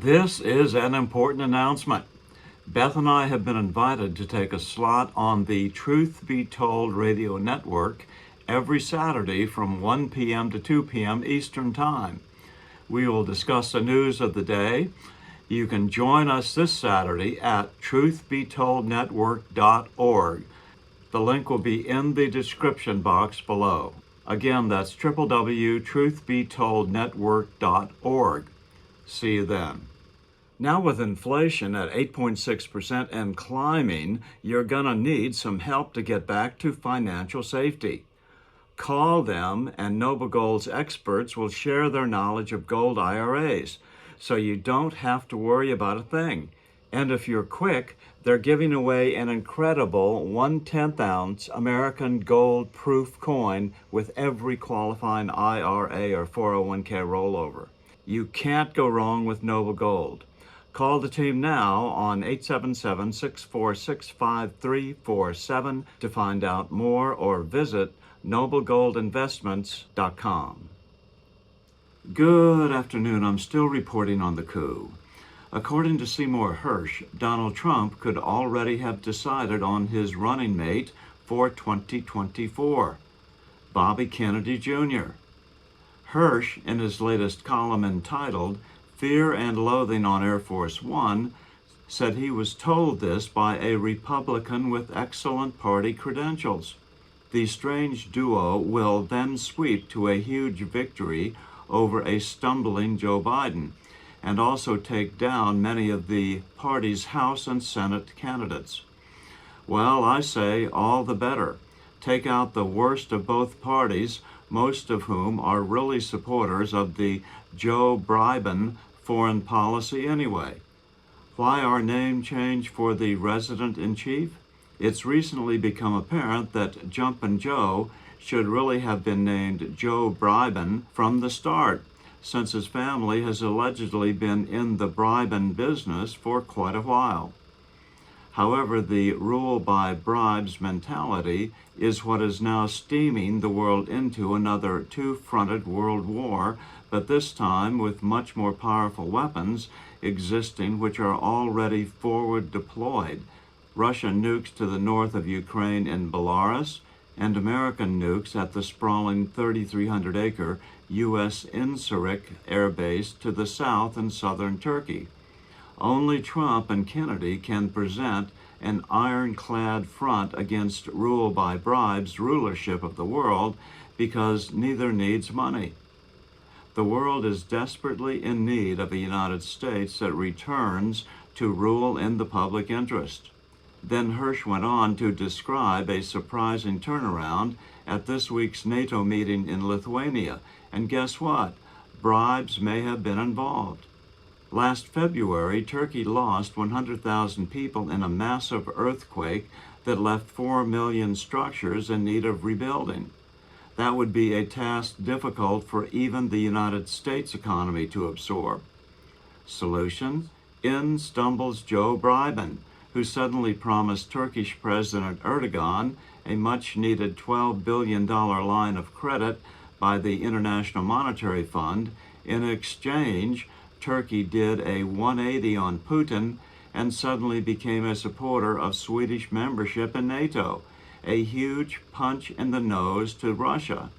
This is an important announcement. Beth and I have been invited to take a slot on the Truth Be Told radio network every Saturday from 1 p.m. to 2 p.m. Eastern Time. We will discuss the news of the day. You can join us this Saturday at truthbetoldnetwork.org. The link will be in the description box below. Again, that's www.truthbetoldnetwork.org. See you then. Now with inflation at 8.6% and climbing, you're going to need some help to get back to financial safety. Call them and Noble Gold's experts will share their knowledge of gold IRAs, so you don't have to worry about a thing. And if you're quick, they're giving away an incredible 1/10 ounce American gold proof coin with every qualifying IRA or 401k rollover. You can't go wrong with Noble Gold. Call the team now on 877-646-5347 to find out more or visit noblegoldinvestments.com. Good afternoon. I'm still reporting on the coup. According to Seymour Hersh, Donald Trump could already have decided on his running mate for 2024, Bobby Kennedy Jr. Hersh, in his latest column entitled Fear and Loathing on Air Force One, said he was told this by a Republican with excellent party credentials. The strange duo will then sweep to a huge victory over a stumbling Joe Biden, and also take down many of the party's House and Senate candidates. Well, I say all the better. Take out the worst of both parties, most of whom are really supporters of the Joe Bribe-en foreign policy anyway. Why our name change for the resident-in-chief? It's recently become apparent that Jumpin' Joe should really have been named Joe Bribe-en from the start, since his family has allegedly been in the bribing business for quite a while. However, the rule by bribes mentality is what is now steaming the world into another two-fronted world war, but this time with much more powerful weapons existing which are already forward deployed. Russian nukes to the north of Ukraine in Belarus, and American nukes at the sprawling 3,300-acre U.S. Incirlik air base to the south in southern Turkey. Only Trump and Kennedy can present an ironclad front against rule by bribes rulership of the world because neither needs money. The world is desperately in need of a United States that returns to rule in the public interest. Then Hersh went on to describe a surprising turnaround at this week's NATO meeting in Lithuania. And guess what? Bribes may have been involved. Last February, Turkey lost 100,000 people in a massive earthquake that left 4 million structures in need of rebuilding. That would be a task difficult for even the United States economy to absorb. Solution? In stumbles Joe Bribe-en, who suddenly promised Turkish President Erdogan a much-needed $12 billion line of credit by the International Monetary Fund. In exchange, Turkey did a 180 on Putin and suddenly became a supporter of Swedish membership in NATO, a huge punch in the nose to Russia.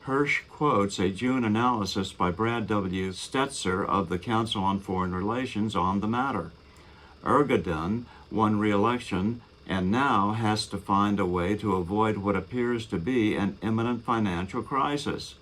Hersh quotes a June analysis by Brad W. Stetzer of the Council on Foreign Relations on the matter. Erdogan won re-election and now has to find a way to avoid what appears to be an imminent financial crisis.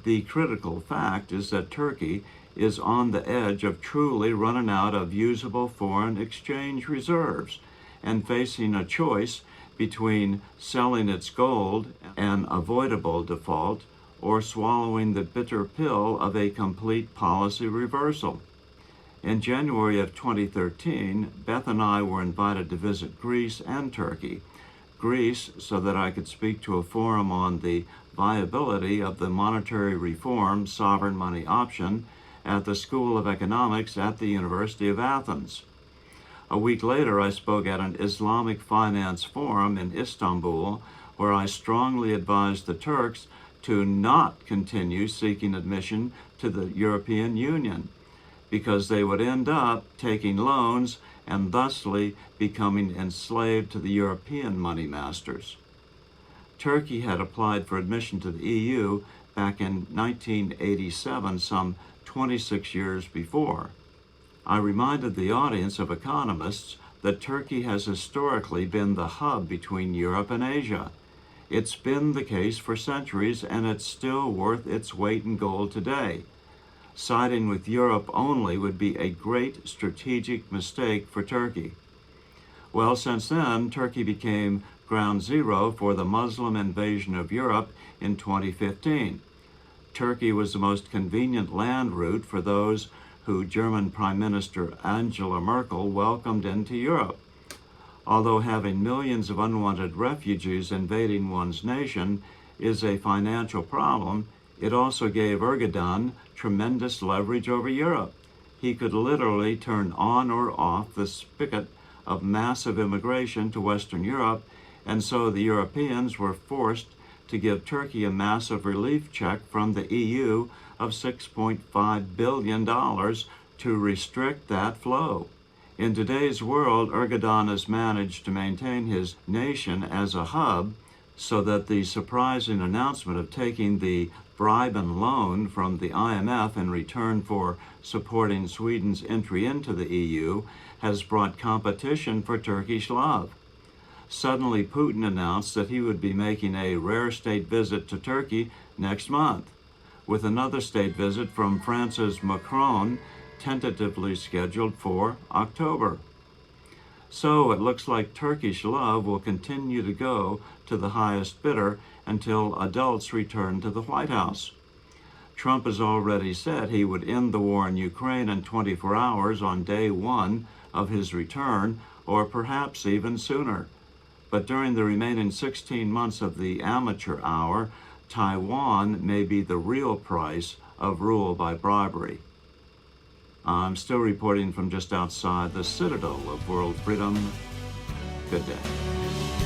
The critical fact is that Turkey is on the edge of truly running out of usable foreign exchange reserves and facing a choice between selling its gold, an avoidable default, or swallowing the bitter pill of a complete policy reversal. In January of 2013, Beth and I were invited to visit Greece and Turkey. Greece, so that I could speak to a forum on the viability of the monetary reform sovereign money option at the School of Economics at the University of Athens. A week later, I spoke at an Islamic finance forum in Istanbul, where I strongly advised the Turks to not continue seeking admission to the European Union, because they would end up taking loans and thusly becoming enslaved to the European money masters. Turkey had applied for admission to the EU back in 1987, some 26 years before. I reminded the audience of economists that Turkey has historically been the hub between Europe and Asia. It's been the case for centuries, and it's still worth its weight in gold today. Siding with Europe only would be a great strategic mistake for Turkey. Well, since then, Turkey became ground zero for the Muslim invasion of Europe in 2015. Turkey was the most convenient land route for those who German Prime Minister Angela Merkel welcomed into Europe. Although having millions of unwanted refugees invading one's nation is a financial problem, it also gave Erdogan tremendous leverage over Europe. He could literally turn on or off the spigot of massive immigration to Western Europe, and so the Europeans were forced to give Turkey a massive relief check from the EU of $6.5 billion to restrict that flow. In today's world, Erdogan has managed to maintain his nation as a hub so that the surprising announcement of taking the Bribe-en loan from the IMF in return for supporting Sweden's entry into the EU has brought competition for Turkish love. Suddenly, Putin announced that he would be making a rare state visit to Turkey next month, with another state visit from France's Macron tentatively scheduled for October. So it looks like Turkish love will continue to go to the highest bidder until adults return to the White House. Trump has already said he would end the war in Ukraine in 24 hours on day one of his return, or perhaps even sooner. But during the remaining 16 months of the amateur hour, Taiwan may be the real price of rule by bribery. I'm still reporting from just outside the citadel of world freedom. Good day.